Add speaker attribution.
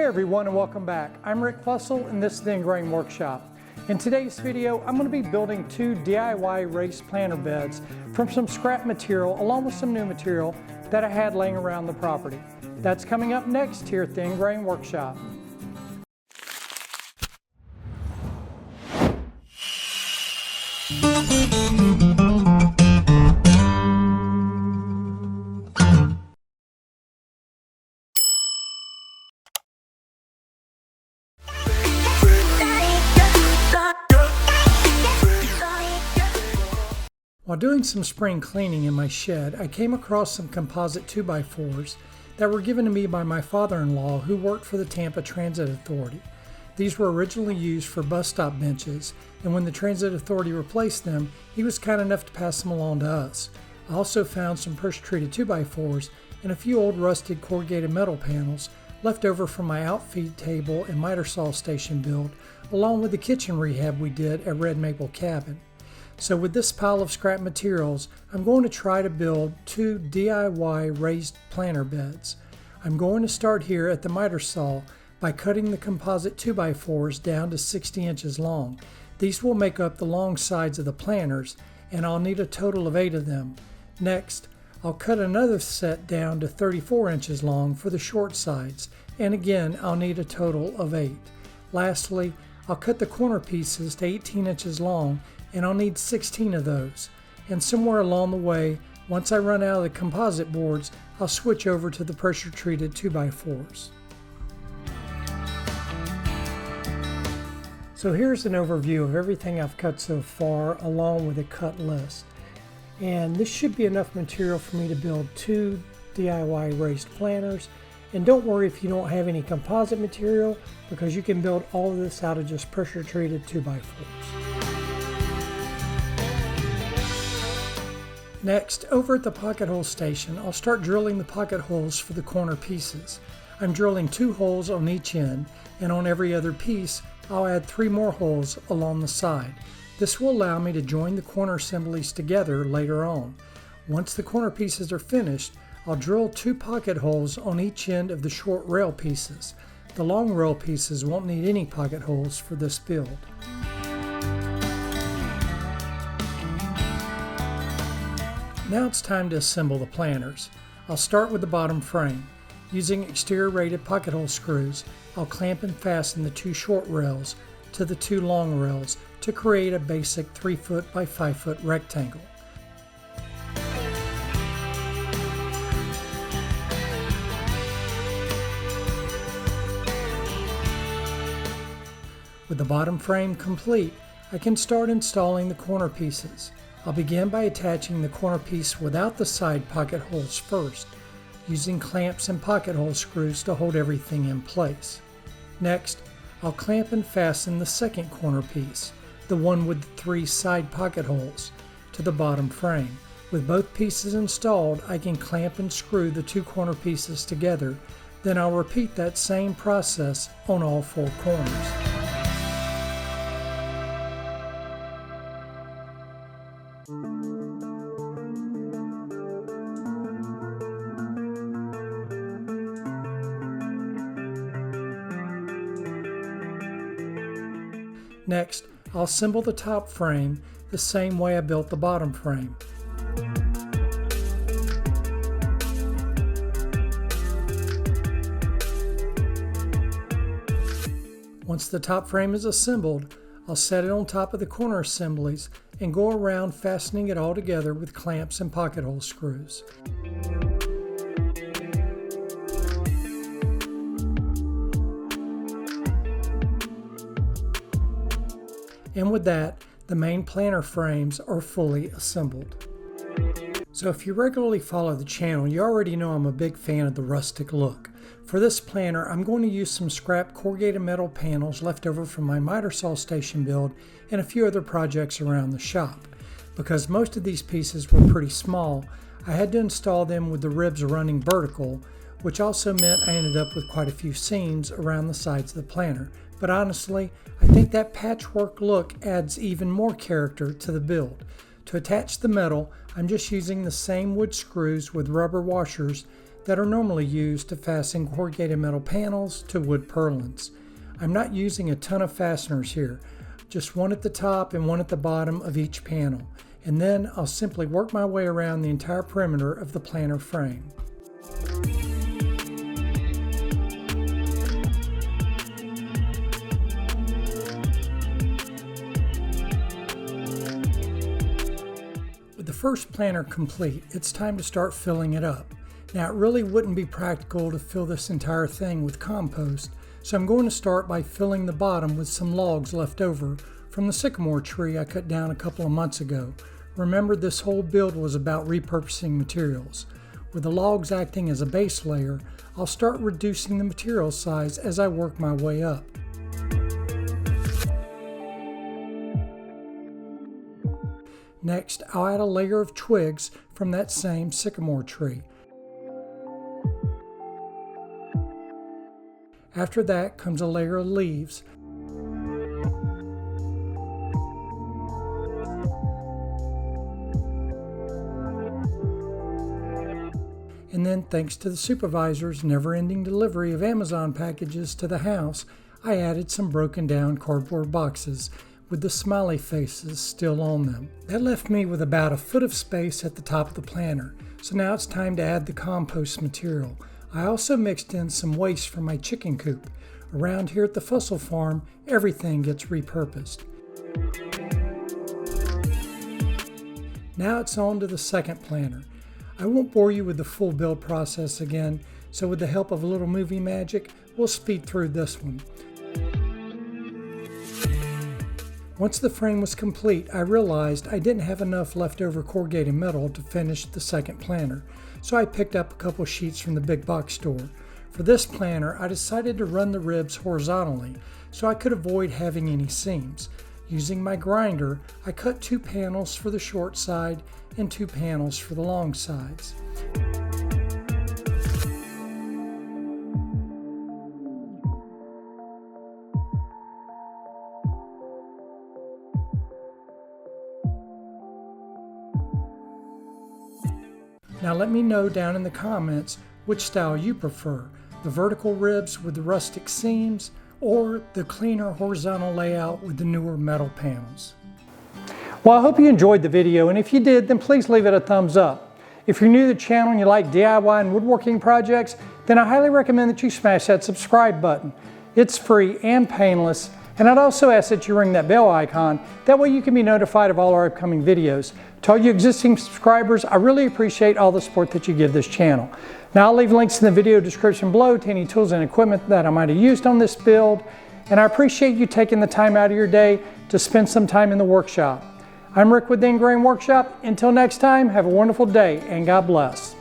Speaker 1: everyone, and welcome back. I'm Rick Fussell and this is the Engraving Workshop. In today's video, I'm going to be building 2 DIY raised planter beds from some scrap material along with some new material that I had laying around the property. That's coming up next here at the Engraving Workshop. While doing some spring cleaning in my shed, I came across some composite 2x4s that were given to me by my father-in-law who worked for the Tampa Transit Authority. These were originally used for bus stop benches, and when the Transit Authority replaced them, he was kind enough to pass them along to us. I also found some pressure-treated 2x4s and a few old rusted corrugated metal panels left over from my outfeed table and miter saw station build, along with the kitchen rehab we did at Red Maple Cabin. So with this pile of scrap materials, I'm going to try to build 2 DIY raised planter beds. I'm going to start here at the miter saw by cutting the composite 2x4s down to 60 inches long. These will make up the long sides of the planters, and I'll need a total of 8 of them. Next, I'll cut another set down to 34 inches long for the short sides, and again I'll need a total of 8. Lastly, I'll cut the corner pieces to 18 inches long, and I'll need 16 of those. And somewhere along the way, once I run out of the composite boards, I'll switch over to the pressure treated 2x4s. So here's an overview of everything I've cut so far, along with a cut list. And this should be enough material for me to build 2 DIY raised planters. And don't worry if you don't have any composite material, because you can build all of this out of just pressure treated 2x4s. Next, over at the pocket hole station, I'll start drilling the pocket holes for the corner pieces. I'm drilling 2 holes on each end, and on every other piece, I'll add 3 more holes along the side. This will allow me to join the corner assemblies together later on. Once the corner pieces are finished, I'll drill 2 pocket holes on each end of the short rail pieces. The long rail pieces won't need any pocket holes for this build. Now it's time to assemble the planters. I'll start with the bottom frame. Using exterior rated pocket hole screws, I'll clamp and fasten the 2 short rails to the 2 long rails to create a basic 3 foot by 5 foot rectangle. With the bottom frame complete, I can start installing the corner pieces. I'll begin by attaching the corner piece without the side pocket holes first, using clamps and pocket hole screws to hold everything in place. Next, I'll clamp and fasten the second corner piece, the one with the 3 side pocket holes, to the bottom frame. With both pieces installed, I can clamp and screw the 2 corner pieces together. Then I'll repeat that same process on all 4 corners. Next, I'll assemble the top frame the same way I built the bottom frame. Once the top frame is assembled, I'll set it on top of the corner assemblies and go around fastening it all together with clamps and pocket hole screws. And with that, the main planter frames are fully assembled. So if you regularly follow the channel, you already know I'm a big fan of the rustic look. For this planter, I'm going to use some scrap corrugated metal panels left over from my miter saw station build and a few other projects around the shop. Because most of these pieces were pretty small, I had to install them with the ribs running vertical, which also meant I ended up with quite a few seams around the sides of the planter. But honestly, I think that patchwork look adds even more character to the build. To attach the metal, I'm just using the same wood screws with rubber washers that are normally used to fasten corrugated metal panels to wood purlins. I'm not using a ton of fasteners here, just one at the top and one at the bottom of each panel, and then I'll simply work my way around the entire perimeter of the planter frame. With the first planter complete, it's time to start filling it up. Now, it really wouldn't be practical to fill this entire thing with compost, so I'm going to start by filling the bottom with some logs left over from the sycamore tree I cut down a couple of months ago. Remember, this whole build was about repurposing materials. With the logs acting as a base layer, I'll start reducing the material size as I work my way up. Next, I'll add a layer of twigs from that same sycamore tree. After that comes a layer of leaves. And then, thanks to the supervisor's never-ending delivery of Amazon packages to the house, I added some broken down cardboard boxes with the smiley faces still on them. That left me with about a foot of space at the top of the planter, so now it's time to add the compost material. I also mixed in some waste from my chicken coop. Around here at the Fussell Farm, everything gets repurposed. Now it's on to the second planter. I won't bore you with the full build process again, so with the help of a little movie magic, we'll speed through this one. Once the frame was complete, I realized I didn't have enough leftover corrugated metal to finish the second planter, so I picked up a couple sheets from the big box store. For this planter, I decided to run the ribs horizontally so I could avoid having any seams. Using my grinder, I cut 2 panels for the short side and 2 panels for the long sides. Now let me know down in the comments which style you prefer, the vertical ribs with the rustic seams or the cleaner horizontal layout with the newer metal panels. Well, I hope you enjoyed the video, and if you did, then please leave it a thumbs up. If you're new to the channel and you like DIY and woodworking projects, then I highly recommend that you smash that subscribe button. It's free and painless, and I'd also ask that you ring that bell icon. That way you can be notified of all our upcoming videos. To all you existing subscribers, I really appreciate all the support that you give this channel. Now I'll leave links in the video description below to any tools and equipment that I might have used on this build, and I appreciate you taking the time out of your day to spend some time in the workshop. I'm Rick with the Ingrain Workshop. Until next time, have a wonderful day and God bless.